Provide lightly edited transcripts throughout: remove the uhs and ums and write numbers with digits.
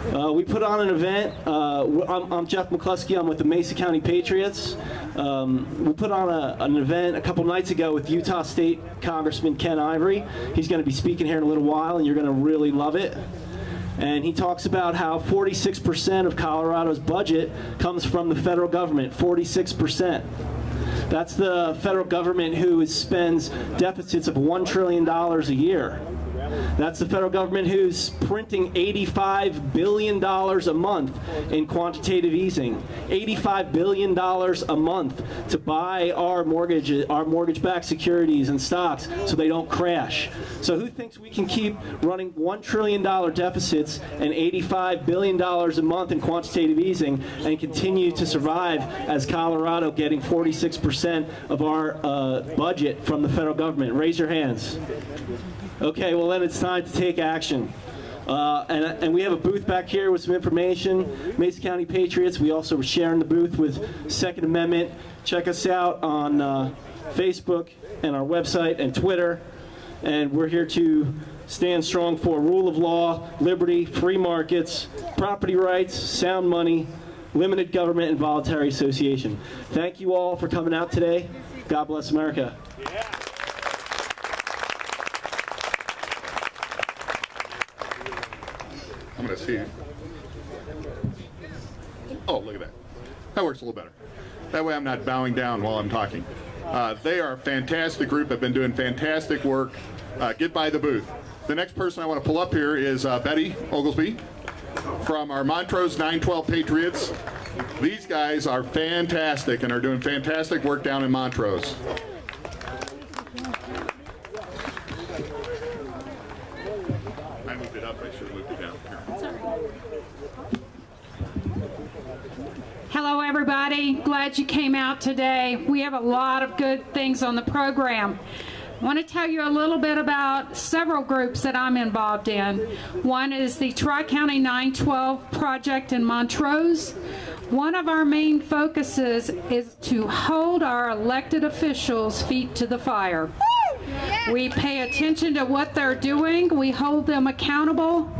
We put on an event. I'm Jeff McCluskey. I'm with the Mesa County Patriots. We put on an event a couple nights ago with Utah State Congressman Ken Ivory. He's going to be speaking here in a little while, and you're going to really love it. And he talks about how 46% of Colorado's budget comes from the federal government. 46%. That's the federal government who spends deficits of $1 trillion a year. That's the federal government who's printing $85 billion a month in quantitative easing. $85 billion a month to buy our mortgage-backed securities and stocks so they don't crash. So who thinks we can keep running $1 trillion deficits and $85 billion a month in quantitative easing and continue to survive as Colorado getting 46% of our budget from the federal government? Raise your hands. Okay, well then it's time to take action. And we have a booth back here with some information. Mesa County Patriots. We also are sharing the booth with Second Amendment. Check us out on Facebook and our website and Twitter. And we're here to stand strong for rule of law, liberty, free markets, property rights, sound money, limited government, and voluntary association. Thank you all for coming out today. God bless America. Yeah. I'm going to see. Oh, look at that. That works a little better. That way I'm not bowing down while I'm talking. They are a fantastic group. They've been doing fantastic work. Get by the booth. The next person I want to pull up here is Betty Oglesby from our Montrose 912 Patriots. These guys are fantastic and are doing fantastic work down in Montrose. I moved it up. I should have moved it down. Hello everybody, glad you came out today. We have a lot of good things on the program. I want to tell you a little bit about several groups that I'm involved in. One is the Tri-County 912 project in Montrose. One of our main focuses is to hold our elected officials' feet to the fire. We pay attention to what they're doing. We hold them accountable.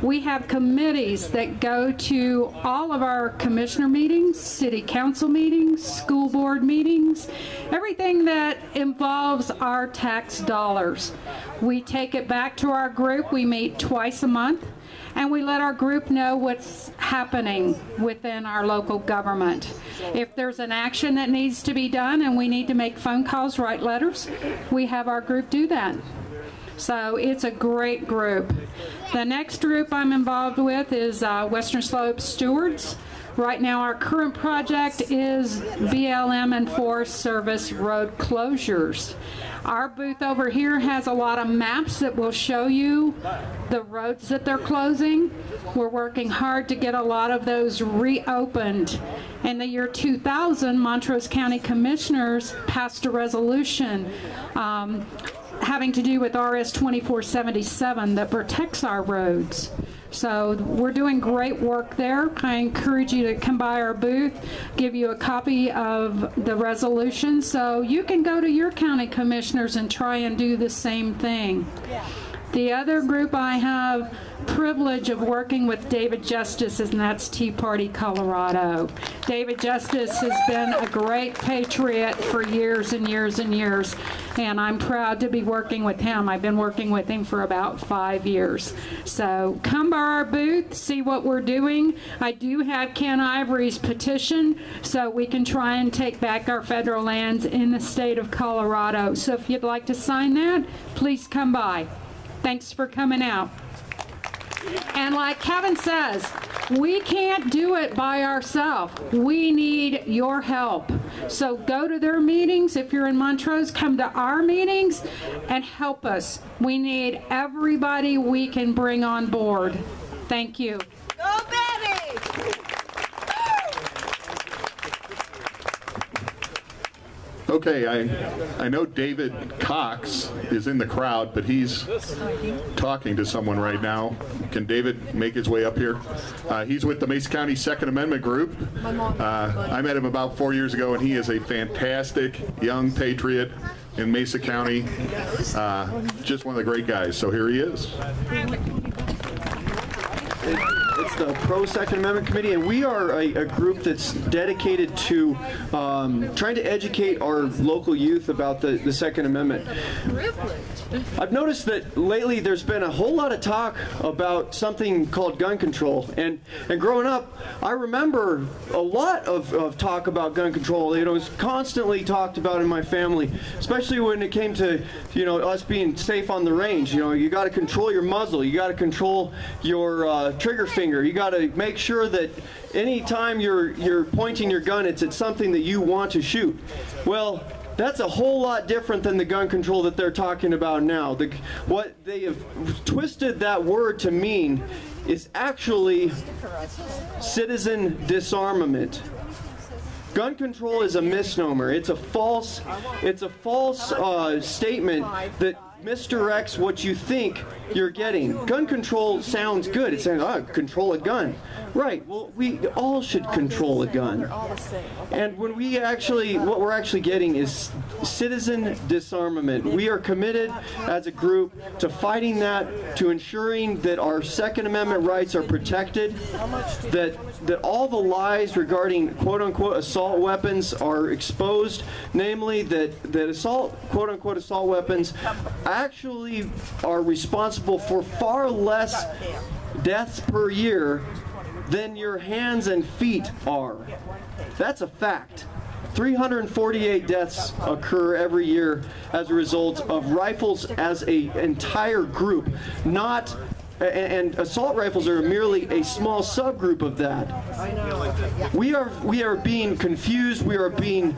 We have committees that go to all of our commissioner meetings, city council meetings, school board meetings, everything that involves our tax dollars. We take it back to our group. We meet twice a month, and we let our group know what's happening within our local government. If there's an action that needs to be done and we need to make phone calls, write letters, we have our group do that. So it's a great group. The next group I'm involved with is Western Slope Stewards. Right now our current project is BLM and Forest Service road closures. Our booth over here has a lot of maps that will show you the roads that they're closing. We're working hard to get a lot of those reopened. In the year 2000, Montrose County Commissioners passed a resolution having to do with RS 2477 that protects our roads. So we're doing great work there. I encourage you to come by our booth, give you a copy of the resolution so you can go to your county commissioners and try and do the same thing. The other group I have privilege of working with David Justice, and that's Tea Party Colorado. David Justice has been a great patriot for years and years and years, and I'm proud to be working with him. I've been working with him for about 5 years. So come by our booth, see what we're doing. I do have Ken Ivory's petition so we can try and take back our federal lands in the state of Colorado. So if you'd like to sign that, please come by. Thanks for coming out. And like Kevin says, we can't do it by ourselves. We need your help. So go to their meetings. If you're in Montrose, come to our meetings and help us. We need everybody we can bring on board. Thank you. Go Betty! Okay, I know David Cox is in the crowd, but he's talking to someone right now. Can David make his way up here? He's with the Mesa County Second Amendment Group. I met him about 4 years ago, and he is a fantastic young patriot in Mesa County. Just one of the great guys. So here he is. It's the Pro Second Amendment Committee, and we are a group that's dedicated to trying to educate our local youth about the Second Amendment. I've noticed that lately there's been a whole lot of talk about something called gun control, and growing up, I remember a lot of talk about gun control. It was constantly talked about in my family, especially when it came to, you know, us being safe on the range. You know, you got to control your muzzle, you got to control your trigger finger, you got to make sure that anytime you're pointing your gun, it's at something that you want to shoot. Well, that's a whole lot different than the gun control that they're talking about now. What they have twisted that word to mean is actually citizen disarmament. Gun control is a misnomer. It's a false statement that misdirects what you think you're getting. Gun control sounds good. It's saying, oh, control a gun. Right, well, we all should control a gun. And when we actually, what we're actually getting is citizen disarmament. We are committed as a group to fighting that, to ensuring that our Second Amendment rights are protected, that all the lies regarding quote-unquote assault weapons are exposed, namely that quote-unquote assault weapons actually are responsible for far less deaths per year than your hands and feet are. That's a fact. 348 deaths occur every year as a result of rifles as an entire group, and assault rifles are merely a small subgroup of that. We are being confused, we are being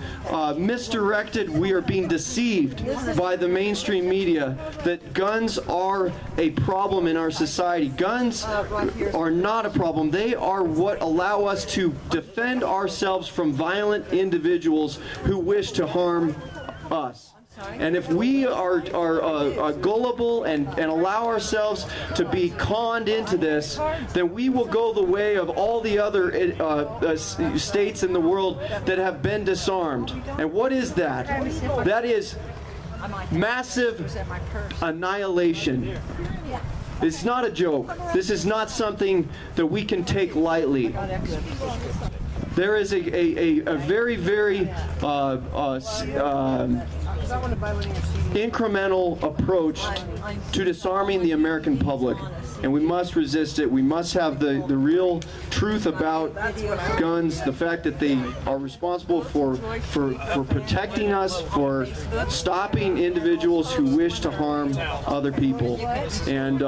misdirected, we are being deceived by the mainstream media that guns are a problem in our society. Guns are not a problem. They are what allow us to defend ourselves from violent individuals who wish to harm us. And if we are gullible and allow ourselves to be conned into this, then we will go the way of all the other states in the world that have been disarmed. And what is that? That is massive annihilation. It's not a joke. This is not something that we can take lightly. There is a very, very incremental approach to disarming the American public, and we must resist it. We must have the real truth about guns, the fact that they are responsible for protecting us, for stopping individuals who wish to harm other people, and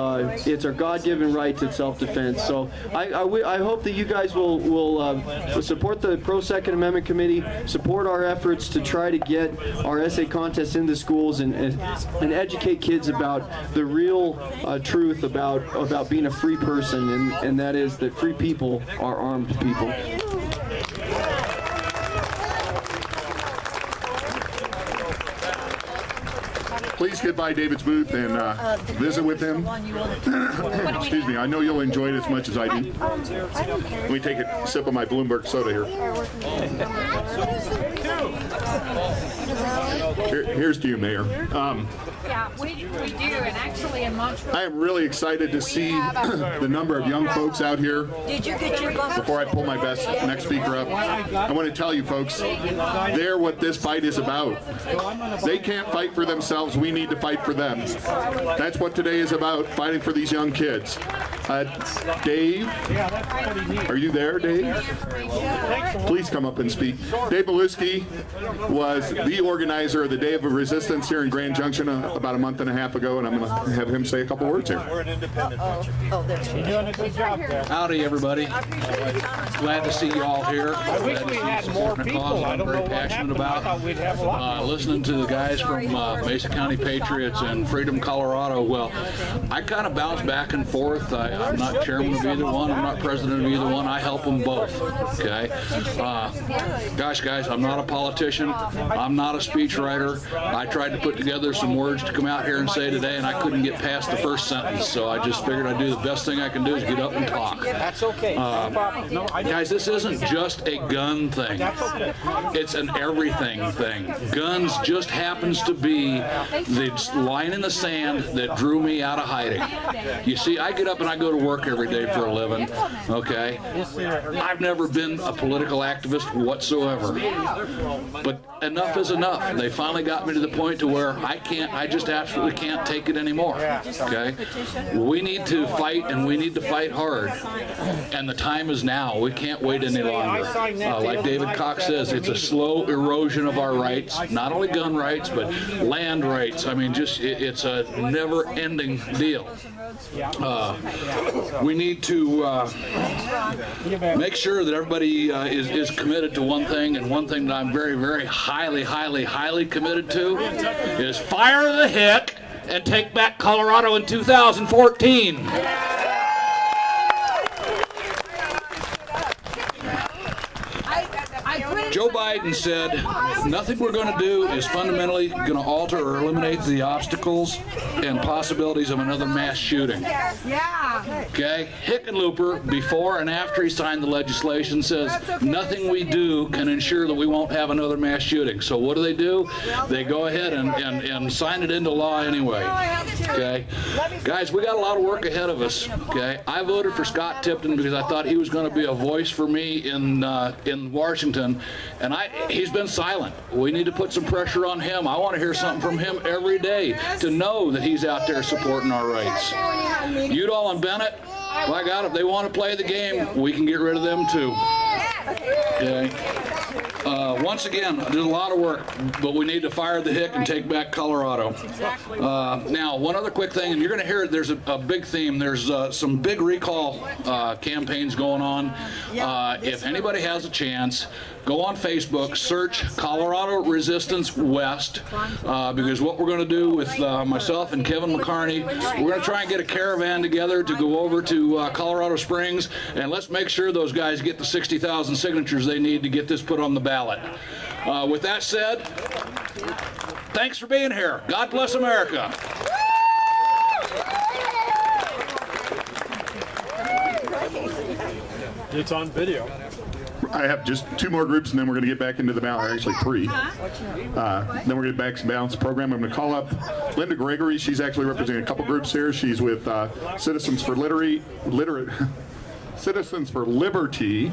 it's our God-given right to self-defense. So I hope that you guys will support the Pro Second Amendment Committee, support our efforts to try to get our essay contest into schools and educate kids about the real truth about being a free person, and that is that free people are armed people. Please get by David's booth and visit with him. Excuse me, I know you'll enjoy it as much as I do. Let me take a sip of my Bloomberg soda here. Here's to you, Mayor. Yeah, we do, and actually in Montreal. I am really excited to see the number of young folks out here. Did you get your bus? Before I pull my next speaker up, I want to tell you folks, they're what this fight is about. They can't fight for themselves, we need to fight for them. That's what today is about, fighting for these young kids. Dave, are you there, Dave? Please come up and speak. Dave Belusky was the organizer of the Day of Resistance here in Grand Junction about a month and a half ago, and I'm going to have him say a couple words here. We're an independent venture. You're doing a good job there. Howdy, everybody. Glad to see you all here. I wish we had more people. I don't know what happened. I thought we'd have a lot. Listening to the guys from Mesa County Patriots and Freedom, Colorado. Well, I kind of bounce back and forth. I'm not chairman of either one. I'm not president of either one. I help them both. Okay. Gosh, guys, I'm not a politician. I'm not a speechwriter. I tried to put together some words to come out here and say today, and I couldn't get past the first sentence. So I just figured I'd do the best thing I can do is get up and talk. That's okay. Guys, this isn't just a gun thing. It's an everything thing. Guns just happens to be the line in the sand that drew me out of hiding. You see, I get up and I go to work every day for a living, okay? I've never been a political activist whatsoever. But enough is enough. They finally got me to the point to where I just absolutely can't take it anymore, okay? We need to fight, and we need to fight hard. And the time is now. We can't wait any longer. Like David Cox says, it's a slow erosion of our rights, not only gun rights, but land rights. I mean, just it's a never-ending deal. We need to make sure that everybody is committed to one thing, and one thing that I'm very, very highly committed to is fire the hick and take back Colorado in 2014. Joe Biden said, nothing we're going to do is fundamentally going to alter or eliminate the obstacles and possibilities of another mass shooting. Okay? Hickenlooper, before and after he signed the legislation, says nothing we do can ensure that we won't have another mass shooting. So what do? They go ahead and sign it into law anyway. Okay? Guys, we got a lot of work ahead of us. Okay? I voted for Scott Tipton because I thought he was going to be a voice for me in Washington. And he's been silent. We need to put some pressure on him. I want to hear something from him every day to know that he's out there supporting our rights. Udall and Bennett, by God, if they want to play the game, we can get rid of them too. Okay. Once again, there's a lot of work, but we need to fire the hick and take back Colorado. Now, one other quick thing, and you're going to hear there's a big theme. There's some big recall campaigns going on. If anybody has a chance, go on Facebook, search Colorado Resistance West, because what we're going to do with myself and Kevin McCarney, we're going to try and get a caravan together to go over to Colorado Springs, and let's make sure those guys get the 60,000 signatures they need to get this put on the ballot. With that said, thanks for being here. God bless America. It's on video. I have just 2 more groups, and then we're going to get back into the balance. Actually, 3. Then we're going to get back to the balance program. I'm going to call up Linda Gregory. She's actually representing a couple groups here. She's with Citizens for Citizens for Liberty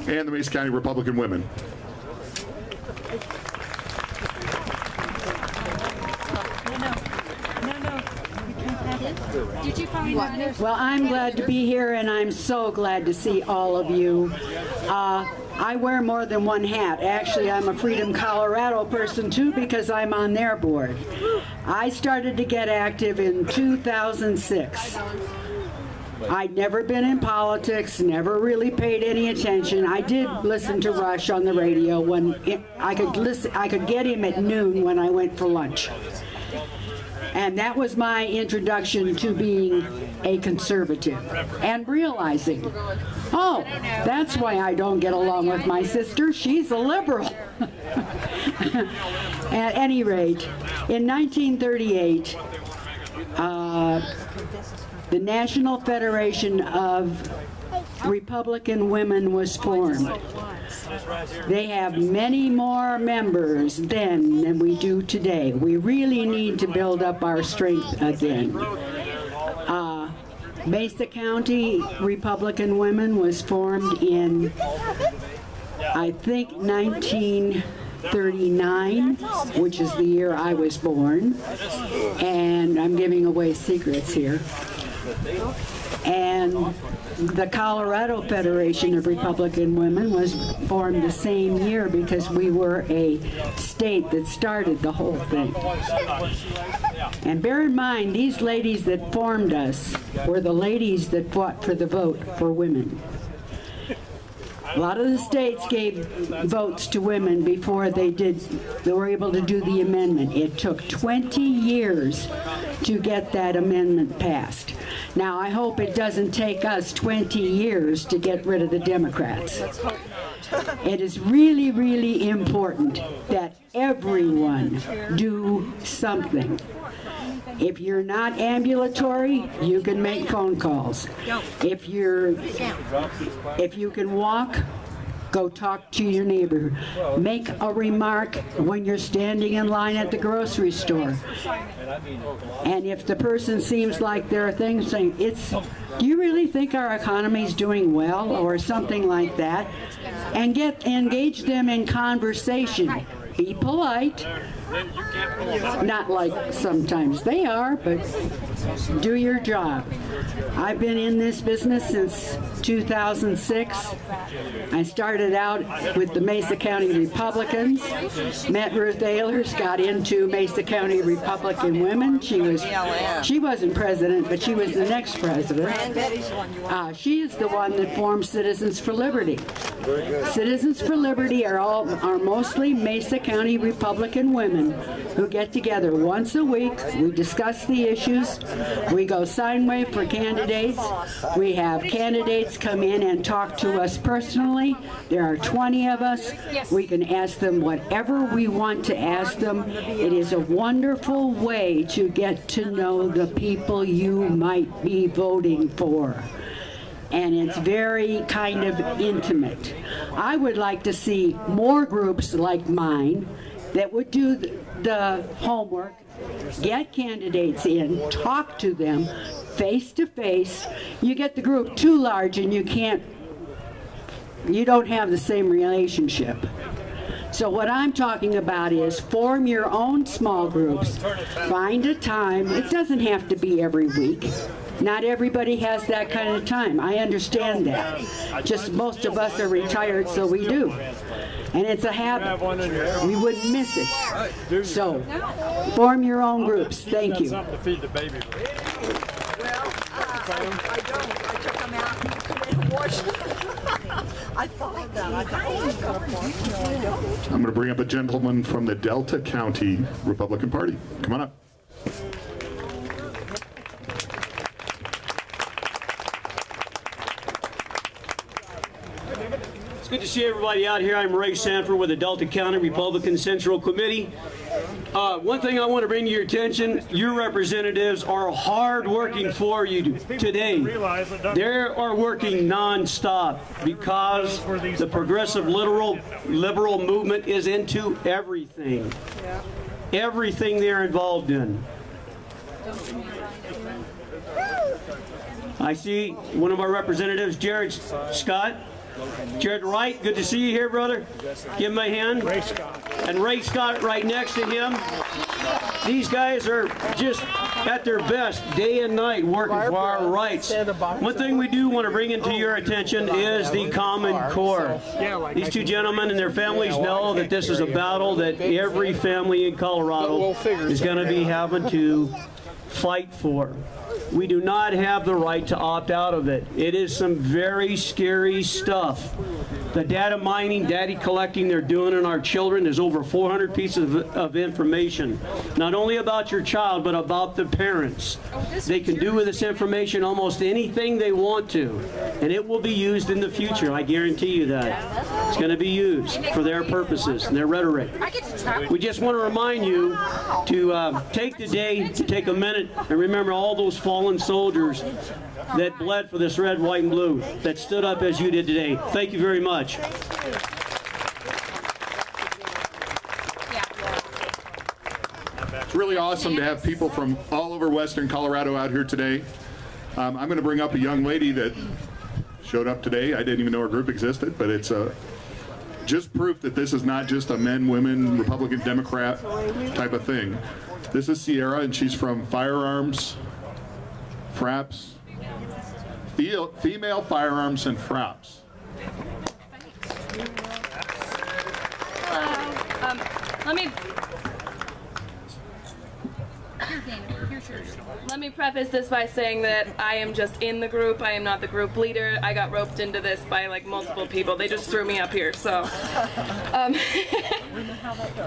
and the Mesa County Republican Women. Well, I'm glad to be here, and I'm so glad to see all of you. I wear more than one hat. Actually, I'm a Freedom Colorado person, too, because I'm on their board. I started to get active in 2006. I'd never been in politics, never really paid any attention. I did listen to Rush on the radio when I could get him at noon when I went for lunch. And that was my introduction to being a conservative and realizing, oh, that's why I don't get along with my sister. She's a liberal. At any rate, in 1938, the National Federation of Republican Women was formed. They have many more members then than we do today. We really need to build up our strength again. Mesa County Republican Women was formed in, I think, 1939, which is the year I was born. And I'm giving away secrets here. And the Colorado Federation of Republican Women was formed the same year because we were a state that started the whole thing. And bear in mind, these ladies that formed us were the ladies that fought for the vote for women. A lot of the states gave votes to women before they were able to do the amendment. It took 20 years to get that amendment passed. Now, I hope it doesn't take us 20 years to get rid of the Democrats. It is really, really important that everyone do something. If you're not ambulatory, you can make phone calls. If you can walk, Go talk to your neighbor. Make a remark when you're standing in line at the grocery store. And if the person seems like there are things saying, do you really think our economy is doing well, or something like that? And engage them in conversation. Be polite. Not like sometimes they are, but do your job. I've been in this business since 2006. I started out with the Mesa County Republicans, met Ruth Ehlers, got into Mesa County Republican Women. She wasn't president, but she was the next president. She is the one that formed Citizens for Liberty. Citizens for Liberty are mostly Mesa County Republican women who get together once a week. We discuss the issues. We go sign wave for candidates. We have candidates come in and talk to us personally. There are 20 of us. We can ask them whatever we want to ask them. It is a wonderful way to get to know the people you might be voting for. And it's very kind of intimate. I would like to see more groups like mine that would do the homework, get candidates in, talk to them face to face. You get the group too large and you don't have the same relationship. So what I'm talking about is form your own small groups. Find a time. It doesn't have to be every week. Not everybody has that kind of time. I understand that. Just most of us are retired, so we do. And it's a habit. We wouldn't miss it. So, form your own groups. Thank you. Well, I don't. I took them out and washed them. I thought that. I'm going to bring up a gentleman from the Delta County Republican Party. Come on up. It's good to see everybody out here. I'm Ray Sanford with the Delta County Republican Central Committee. One thing I want to bring to your attention, your representatives are hard working for you today. They are working non-stop because the progressive liberal movement is into everything. Everything they're involved in. I see one of our representatives, Jared Scott. Jared Wright, good to see you here, brother. Give him a hand. And Ray Scott right next to him. These guys are just at their best day and night working for our rights. One thing we do want to bring into your attention is the Common Core. These two gentlemen and their families know that this is a battle that every family in Colorado is going to be having to fight for. We do not have the right to opt out of it. It is some very scary stuff. The data mining, data collecting they're doing on our children, there's over 400 pieces of information, not only about your child, but about the parents. They can do with this information almost anything they want to, and it will be used in the future. I guarantee you that. It's going to be used for their purposes and their rhetoric. We just want to remind you to take the day, to take a minute, and remember all those fallen soldiers that bled for this red, white, and blue, that stood up as you did today. Thank you very much. It's really awesome to have people from all over Western Colorado out here today. I'm going to bring up a young lady that showed up today. I didn't even know her group existed, but it's just proof that this is not just a men, women, Republican, Democrat type of thing. This is Sierra, and she's from Firearms, FRAPS, Female Firearms and FRAPS. Hello. Let me preface this by saying that I am just in the group. I am not the group leader. I got roped into this by like multiple people. They just threw me up here, so.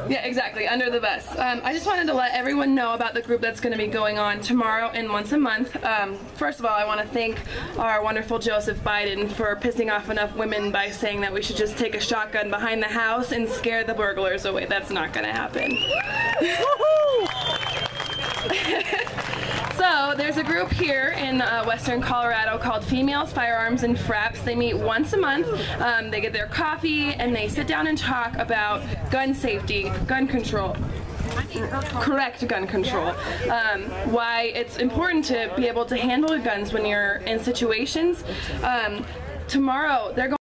Yeah, exactly, under the bus. I just wanted to let everyone know about the group that's going to be going on tomorrow and once a month. First of all, I want to thank our wonderful Joseph Biden for pissing off enough women by saying that we should just take a shotgun behind the house and scare the burglars away. That's not going to happen. So So there's a group here in Western Colorado called Females, Firearms, and Fraps. They meet once a month. They get their coffee and they sit down and talk about gun safety, gun control. Correct gun control. Why it's important to be able to handle guns when you're in situations. Tomorrow they're going